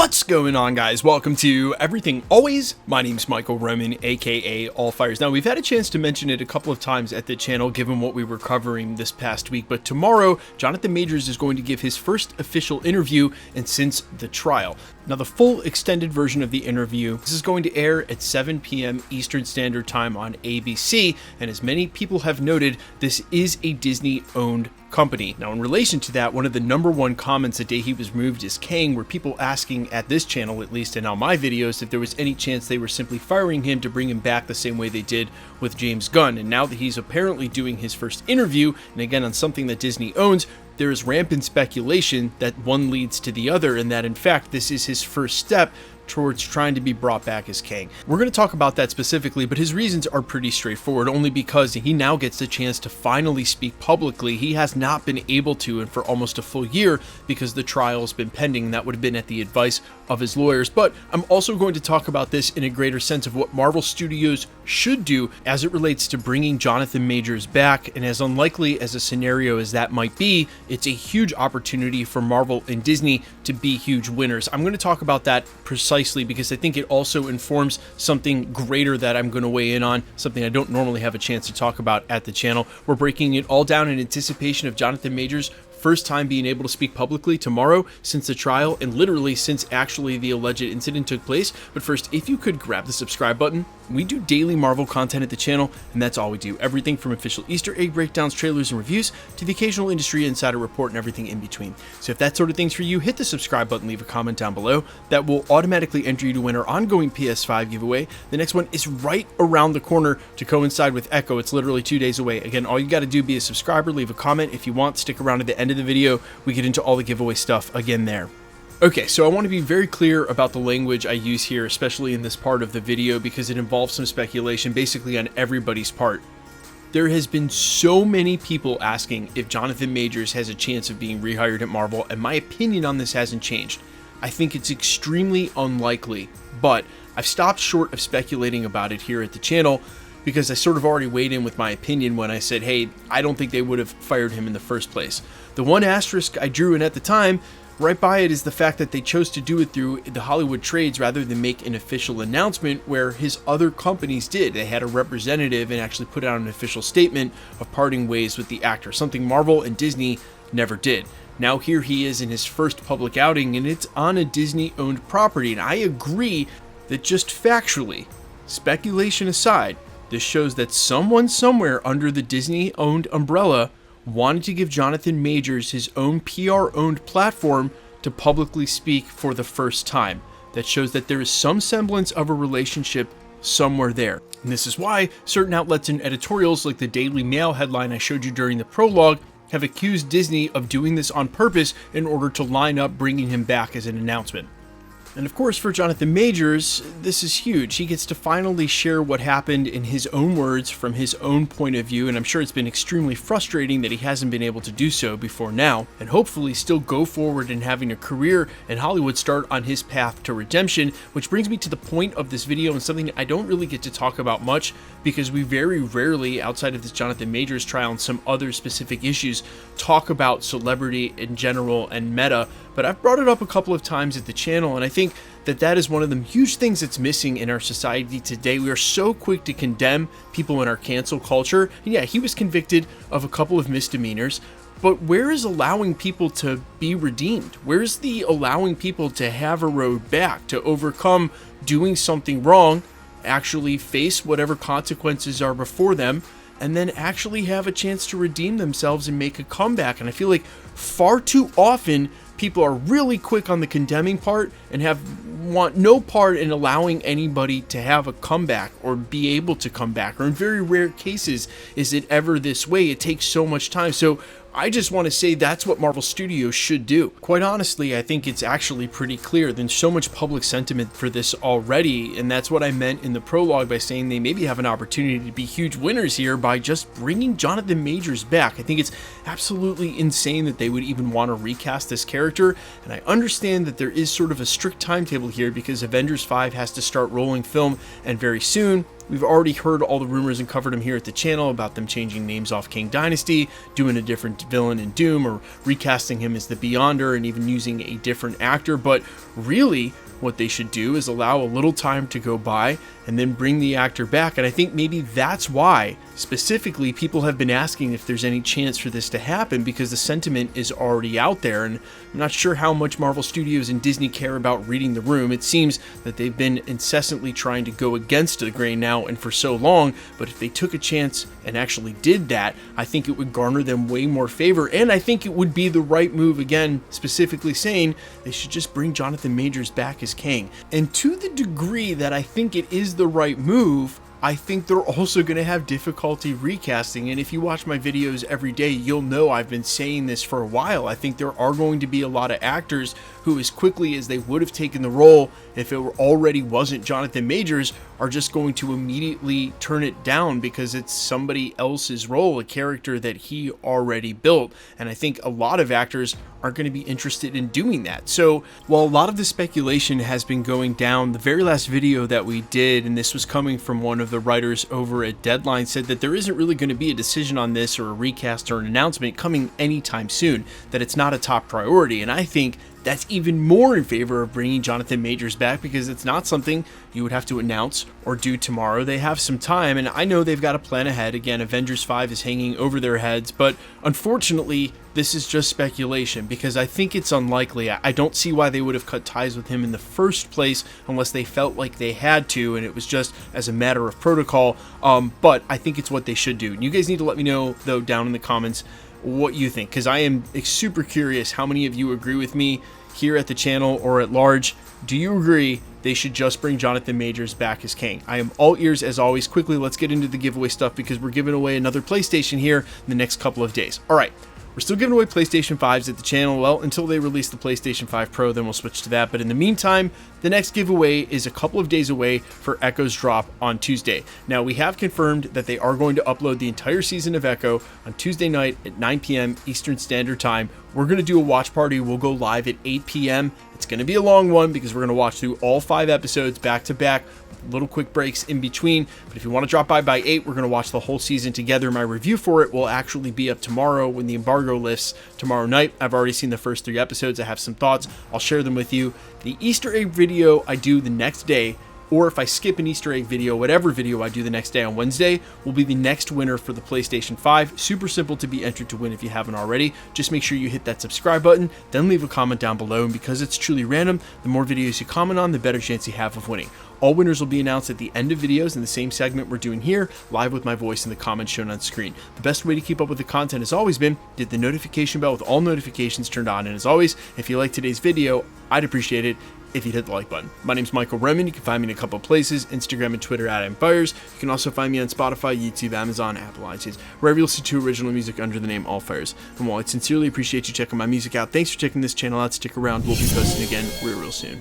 What's going on, guys? Welcome to Everything Always. My name's Michael Roman, aka All Fires. Now, we've had a chance to mention it a couple of times at the channel given what we were covering this past week, but tomorrow Jonathan Majors is going to give his first official interview and since the trial. Now, the full extended version of the interview, this is going to air at 7 p.m. Eastern Standard Time on ABC, and as many people have noted, this is a Disney-owned company. Now, in relation to that, one of the #1 comments the day he was removed as Kang were people asking at this channel, at least, and on my videos, if there was any chance they were simply firing him to bring him back the same way they did with James Gunn. And now that he's apparently doing his first interview, and again on something that Disney owns, there is rampant speculation that one leads to the other, and that in fact this is his first step towards trying to be brought back as Kang. We're going to talk about that specifically, but his reasons are pretty straightforward, only because he now gets the chance to finally speak publicly. He has not been able to, and for almost a full year, because the trial has been pending, and that would have been at the advice of his lawyers. But I'm also going to talk about this in a greater sense of what Marvel Studios should do as it relates to bringing Jonathan Majors back, and as unlikely as a scenario as that might be, it's a huge opportunity for Marvel and Disney to be huge winners. I'm going to talk about that precisely because I think it also informs something greater that I'm going to weigh in on, something I don't normally have a chance to talk about at the channel. We're breaking it all down in anticipation of Jonathan Majors' first time being able to speak publicly tomorrow since the trial, and literally since actually the alleged incident took place. But first, if you could grab the subscribe button. We do daily Marvel content at the channel, and that's all we do. Everything from official Easter egg breakdowns, trailers, and reviews to the occasional industry insider report and everything in between. So if that sort of thing's for you, hit the subscribe button, leave a comment down below. That will automatically enter you to win our ongoing PS5 giveaway. The next one is right around the corner to coincide with Echo. It's literally 2 days away. Again, all you got to do, be a subscriber, leave a comment. If you want, stick around at the end of the video. We get into all the giveaway stuff again there. Okay, so I want to be very clear about the language I use here, especially in this part of the video, because it involves some speculation basically on everybody's part. There has been so many people asking if Jonathan Majors has a chance of being rehired at Marvel, and my opinion on this hasn't changed. I think it's extremely unlikely, but I've stopped short of speculating about it here at the channel because I sort of already weighed in with my opinion when I said, hey, I don't think they would have fired him in the first place. The one asterisk I drew in at the time, right by it, is the fact that they chose to do it through the Hollywood trades rather than make an official announcement where his other companies did. They had a representative and actually put out an official statement of parting ways with the actor, something Marvel and Disney never did. Now here he is in his first public outing, and it's on a Disney-owned property, and I agree that just factually, speculation aside, this shows that someone somewhere under the Disney-owned umbrella wanted to give Jonathan Majors his own PR-owned platform to publicly speak for the first time. That shows that there is some semblance of a relationship somewhere there. And this is why certain outlets and editorials like the Daily Mail headline I showed you during the prologue have accused Disney of doing this on purpose in order to line up bringing him back as an announcement. And of course, for Jonathan Majors, this is huge. He gets to finally share what happened in his own words from his own point of view, and I'm sure it's been extremely frustrating that he hasn't been able to do so before now, and hopefully still go forward in having a career in Hollywood start on his path to redemption, which brings me to the point of this video and something I don't really get to talk about much because we very rarely, outside of this Jonathan Majors trial and some other specific issues, talk about celebrity in general and meta, but I've brought it up a couple of times at the channel, and I think that that is one of the huge things that's missing in our society today. We are so quick to condemn people in our cancel culture. And yeah, he was convicted of a couple of misdemeanors, but where is allowing people to be redeemed? Where's the allowing people to have a road back, to overcome doing something wrong, actually face whatever consequences are before them, and then actually have a chance to redeem themselves and make a comeback? And I feel like far too often people are really quick on the condemning part and want no part in allowing anybody to have a comeback or be able to come back, or in very rare cases is it ever this way. It takes so much time. So I just want to say that's what Marvel Studios should do. Quite honestly, I think it's actually pretty clear. There's so much public sentiment for this already, and that's what I meant in the prologue by saying they maybe have an opportunity to be huge winners here by just bringing Jonathan Majors back. I think it's absolutely insane that they would even want to recast this character, and I understand that there is sort of a strict timetable here because Avengers 5 has to start rolling film, and very soon we've already heard all the rumors and covered them here at the channel about them changing names off King Dynasty, doing a different villain in Doom, or recasting him as the Beyonder, and even using a different actor. But really, what they should do is allow a little time to go by and then bring the actor back. And I think maybe that's why specifically people have been asking if there's any chance for this to happen, because the sentiment is already out there. And I'm not sure how much Marvel Studios and Disney care about reading the room. It seems that they've been incessantly trying to go against the grain now and for so long, but if they took a chance and actually did that, I think it would garner them way more favor. And I think it would be the right move, again, specifically saying they should just bring Jonathan Majors back as Kang. And to the degree that I think it is the right move, I think they're also going to have difficulty recasting. And if you watch my videos every day, you'll know I've been saying this for a while. I think there are going to be a lot of actors who, as quickly as they would have taken the role if it already wasn't Jonathan Majors, are just going to immediately turn it down because it's somebody else's role, a character that he already built. And I think a lot of actors aren't going to be interested in doing that. So while a lot of the speculation has been going down, the very last video that we did, and this was coming from one of the writers over at Deadline, said that there isn't really going to be a decision on this or a recast or an announcement coming anytime soon, that it's not a top priority. And I think that's even more in favor of bringing Jonathan Majors back, because it's not something you would have to announce or do tomorrow. They have some time, and I know they've got a plan ahead. Again, Avengers 5 is hanging over their heads, but unfortunately, this is just speculation, because I think it's unlikely. I don't see why they would have cut ties with him in the first place unless they felt like they had to, and it was just as a matter of protocol. But I think it's what they should do. And you guys need to let me know, though, down in the comments what you think, because I am super curious how many of you agree with me here at the channel or at large. Do you agree they should just bring Jonathan Majors back as Kang? I am all ears as always. Quickly, let's get into the giveaway stuff, because we're giving away another PlayStation here in the next couple of days. All right. We're still giving away PlayStation 5s at the channel, well, until they release the PlayStation 5 Pro, then we'll switch to that. But in the meantime, the next giveaway is a couple of days away for Echo's drop on Tuesday. Now, we have confirmed that they are going to upload the entire season of Echo on Tuesday night at 9 p.m. Eastern Standard Time. We're going to do a watch party. We'll go live at 8 p.m. It's going to be a long one, because we're going to watch through all 5 episodes back to back, little quick breaks in between. But if you want to drop by 8, we're going to watch the whole season together. My review for it will actually be up tomorrow when the embargo lifts tomorrow night. I've already seen the first 3 episodes. I have some thoughts. I'll share them with you. The Easter egg video I do the next day, or if I skip an Easter egg video, whatever video I do the next day on Wednesday, will be the next winner for the PlayStation 5. Super simple to be entered to win if you haven't already. Just make sure you hit that subscribe button, then leave a comment down below, and because it's truly random, the more videos you comment on, the better chance you have of winning. All winners will be announced at the end of videos in the same segment we're doing here, live with my voice in the comments shown on screen. The best way to keep up with the content has always been to hit the notification bell with all notifications turned on. And as always, if you like today's video, I'd appreciate it if you'd hit the like button. My name's Michael Roman. You can find me in a couple of places, Instagram and Twitter at @AmFires. You can also find me on Spotify, YouTube, Amazon, Apple, iTunes, wherever you'll see 2 original music under the name AllFires. And while I sincerely appreciate you checking my music out, thanks for checking this channel out. Stick around. We'll be posting again real soon.